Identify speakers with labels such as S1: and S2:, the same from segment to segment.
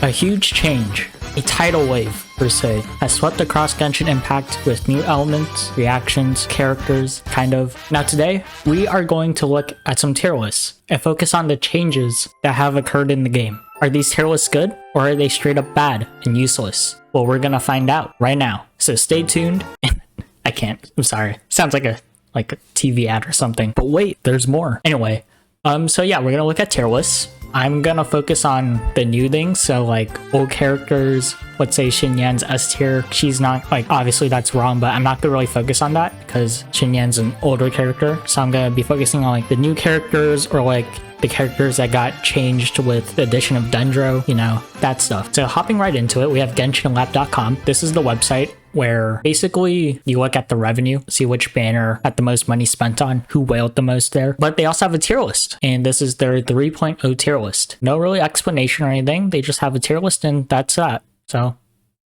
S1: A huge change, a tidal wave per se, has swept across Genshin Impact with new elements, reactions, characters, kind of. Now today, we are going to look at some tier lists and focus on the changes that have occurred in the game. Are these tier lists good, or are they straight up bad and useless? Well, we're gonna find out right now. So stay tuned. I can't, I'm sorry. Sounds like a TV ad or something. But wait, there's more. Anyway, so yeah, we're gonna look at tier lists. I'm gonna focus on the new things, so like old characters. Let's say Xinyan's S tier. She's not, like, obviously that's wrong, but I'm not gonna really focus on that because Xinyan's an older character. So I'm gonna be focusing on like the new characters, or like the characters that got changed with the addition of Dendro, you know, that stuff. So hopping right into it, we have GenshinLab.com. This is the website where basically you look at the revenue, see which banner had the most money spent on, who whaled the most there. But they also have a tier list, and this is their 3.0 tier list. No really explanation or anything. They just have a tier list, and that's that. So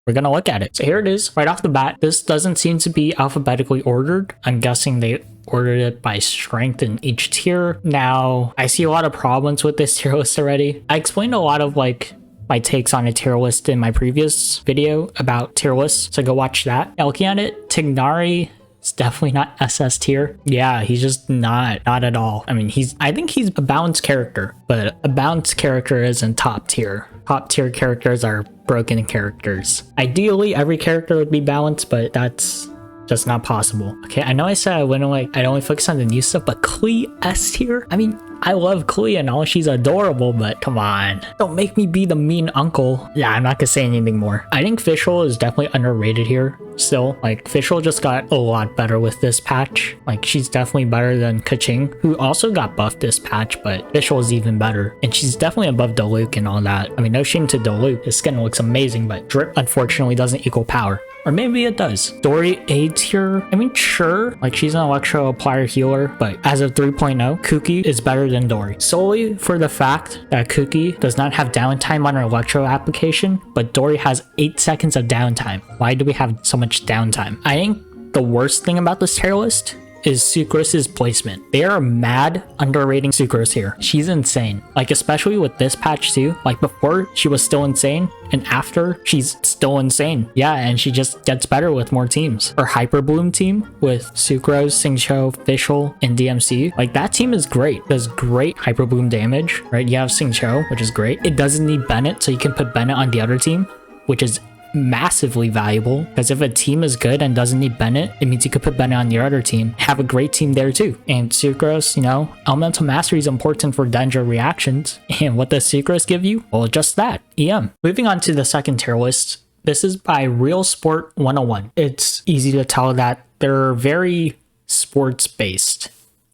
S1: we're gonna look at it. So here it is, right off the bat. This doesn't seem to be alphabetically ordered. I'm guessing they ordered it by strength in each tier. Now, I see a lot of problems with this tier list already. I explained a lot of like my takes on a tier list in my previous video about tier lists, so go watch that. Now, looking at it, Tighnari is definitely not SS tier. Yeah, he's just not at all. I mean, I think he's a balanced character, but a balanced character isn't top tier. Top tier characters are broken characters. Ideally, every character would be balanced, but that's just not possible. Okay, I know I said I'd only focus on the new stuff, but Klee S tier? I mean, I love Klee and all, she's adorable, but come on. Don't make me be the mean uncle. Yeah, I'm not gonna say anything more. I think Fischl is definitely underrated here still. Like, Fischl just got a lot better with this patch. Like, she's definitely better than Keqing, who also got buffed this patch, but Fischl is even better. And she's definitely above Diluc and all that. I mean, no shame to Diluc. His skin looks amazing, but drip unfortunately doesn't equal power. Or maybe it does. Dory A tier. I mean, sure, like she's an electro applier healer, but as of 3.0, Kuki is better than Dory. Solely for the fact that Kuki does not have downtime on her electro application, but Dory has 8 seconds of downtime. Why do we have so much downtime? I think the worst thing about this tier list is Sucrose's placement. They are mad underrating Sucrose here. She's insane. Like, especially with this patch too. Like, before she was still insane, and after she's still insane. Yeah, and she just gets better with more teams. Her Hyper Bloom team with Sucrose, Xingqiu, Fischl, and DMC. Like, that team is great. Does great Hyper Bloom damage, right? You have Xingqiu, which is great. It doesn't need Bennett, so you can put Bennett on the other team, which is massively valuable, because if a team is good and doesn't need Bennett, it means you could put Bennett on your other team, have a great team there too. And Sucrose, you know, Elemental Mastery is important for Dendro reactions, and what does Sucrose give you? Well, just that, EM. Moving on to the second tier list, this is by Real Sport 101. It's easy to tell that they're very sports based,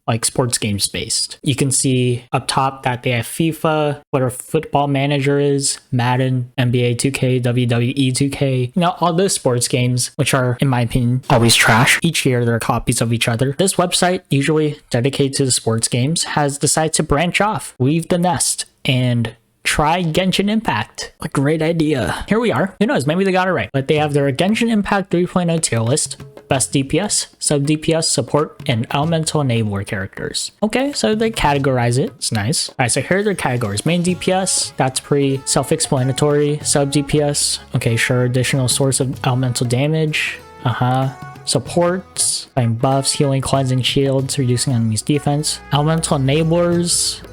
S1: like sports games based. You can see up top that they have FIFA, what our football manager is, Madden, NBA 2K, WWE 2K, you know, all those sports games, which are, in my opinion, always trash. Each year they're copies of each other. This website, usually dedicated to the sports games, has decided to branch off, leave the nest, and try Genshin Impact. A great idea. Here we are. Who knows, maybe they got it right. But they have their Genshin Impact 3.0 tier list. Best DPS, sub DPS, support, and elemental enabler characters. Okay, so they categorize it. It's nice. All right, so here are their categories. Main DPS, that's pretty self-explanatory. Sub DPS, okay, sure. Additional source of elemental damage. Supports, playing buffs, healing, cleansing, shields, reducing enemies' defense. Elemental enablers.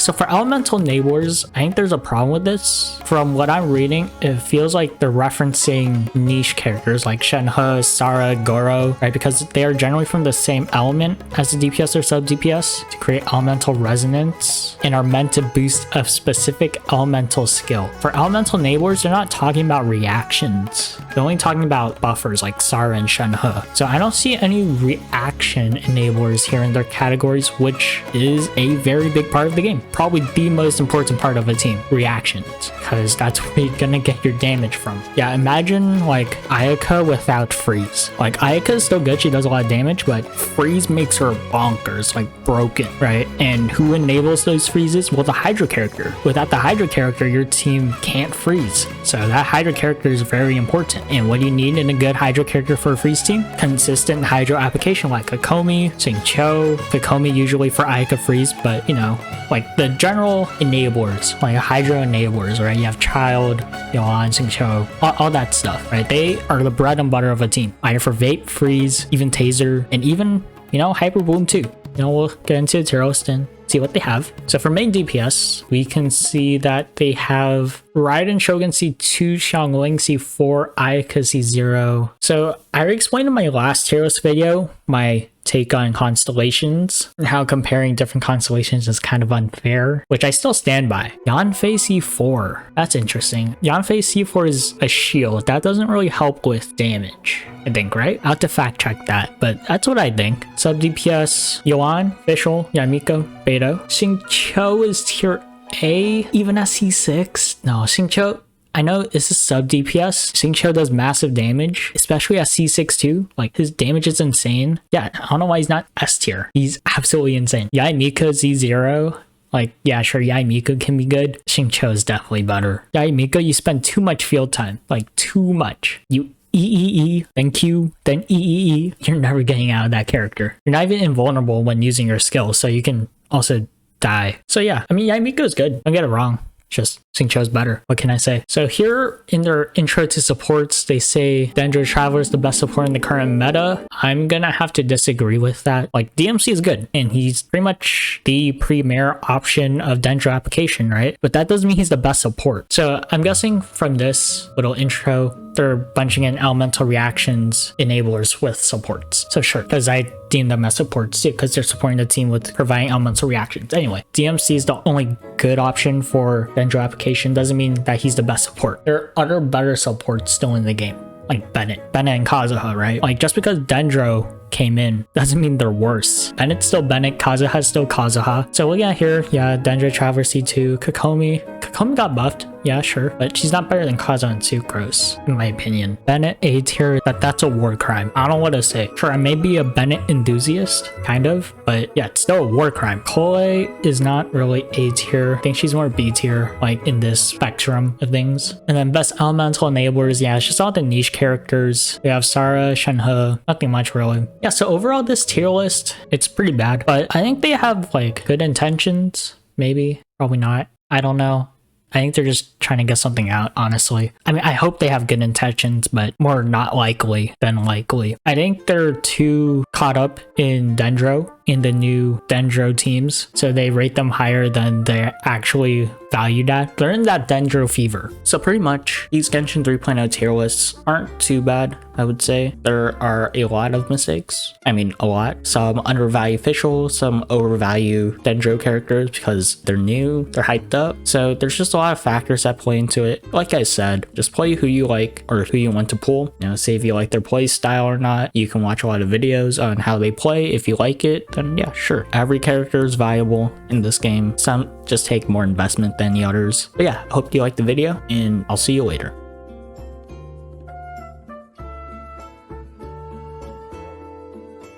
S1: So for elemental enablers, I think there's a problem with this. From what I'm reading, it feels like they're referencing niche characters like Shenhe, Sara, Goro, right? Because they are generally from the same element as the DPS or sub DPS to create elemental resonance and are meant to boost a specific elemental skill. For elemental enablers, they're not talking about reactions. They're only talking about buffers like Sara and Shenhe. So I don't see any reaction enablers here in their categories, which is a very big part of the game. Probably the most important part of a team, reactions, because that's where you're gonna get your damage from. Yeah, imagine like Ayaka without freeze. Like, Ayaka is still good, she does a lot of damage, but freeze makes her bonkers, like broken, right? And who enables those freezes? Well, the Hydra character. Without the Hydra character, your team can't freeze. So that Hydra character is very important. And what do you need in a good Hydra character for a freeze freeze team. Consistent hydro application like Kokomi, Xingqiu. Kokomi usually for Ayaka freeze, but you know, like the general enablers, like hydro enablers, right? You have Child, Yolan, Xingqiu, all that stuff, right? They are the bread and butter of a team, either for Vape, Freeze, even Taser, and even, you know, Hyper Boom too. You know, we'll get into the tier list and see what they have. So for main DPS, we can see that they have Raiden Shogun C2, Xiangling C4, Ayaka C0. So I already explained in my last tier list video my take on constellations and how comparing different constellations is kind of unfair, which I still stand by. Yanfei C4, that's interesting. Yanfei C4 is a shield. That doesn't really help with damage, I think, right? I'll have to fact check that, but that's what I think. Sub DPS, Yuan, Fischl, Yamiko, Beto. Xingqiu is tier A, even at C6. No, Xingqiu, I know this is sub DPS. Xingqiu does massive damage, especially at C6 too. Like his damage is insane. Yeah, I don't know why he's not S tier. He's absolutely insane. Yai Miko Z0. Like, yeah, sure, Yai Miko can be good. Xingqiu is definitely better. Yai Miko, you spend too much field time. Like, too much. You E, then Q, then E. You're never getting out of that character. You're not even invulnerable when using your skills, so you can also die. So yeah, I mean, Yai Miko is good. Don't get it wrong. Just Xingqiu's better. What can I say? So here in their intro to supports, they say Dendro Traveler is the best support in the current meta. I'm gonna have to disagree with that. Like DMC is good and he's pretty much the premier option of Dendro application, right? But that doesn't mean he's the best support. So I'm guessing from this little intro, they're bunching in elemental reactions enablers with supports. So sure, because I deem them as supports too, because they're supporting the team with providing elemental reactions. Anyway, DMC is the only good option for Dendro application. Doesn't mean that he's the best support. There are other better supports still in the game, like Bennett and Kazuha, right? Like just because Dendro came in doesn't mean they're worse. Bennett's still Bennett, Kazuha's still Kazuha. So looking at here, yeah, Dendro Traveler C2, Kokomi got buffed, yeah, sure, but she's not better than Kazuha and Sucrose, in my opinion. Bennett A tier, that's a war crime. I don't know what to say. Sure, I may be a Bennett enthusiast, kind of, but yeah, it's still a war crime. Kole is not really A tier. I think she's more B tier, like in this spectrum of things. And then best elemental enablers, yeah, it's just all the niche characters. We have Sara, Shenhe, nothing much really. Yeah, so overall this tier list, it's pretty bad, but I think they have like good intentions, maybe, probably not. I don't know. I think they're just trying to get something out, honestly. I mean, I hope they have good intentions, but more not likely than likely. I think they're too caught up in Dendro, in the new Dendro teams, so they rate them higher than they're actually valued at. They're in that Dendro fever. So pretty much these Genshin 3.0 tier lists aren't too bad, I would say. There are a lot of mistakes. I mean, a lot. Some undervalue Fischl, some overvalue Dendro characters because they're new, they're hyped up. So there's just a lot of factors that play into it. Like I said, just play who you like or who you want to pull. You know, say if you like their play style or not. You can watch a lot of videos on how they play. If you like it, then yeah, sure. Every character is valuable in this game. Some just take more investment than the others. But yeah, I hope you liked the video and I'll see you later.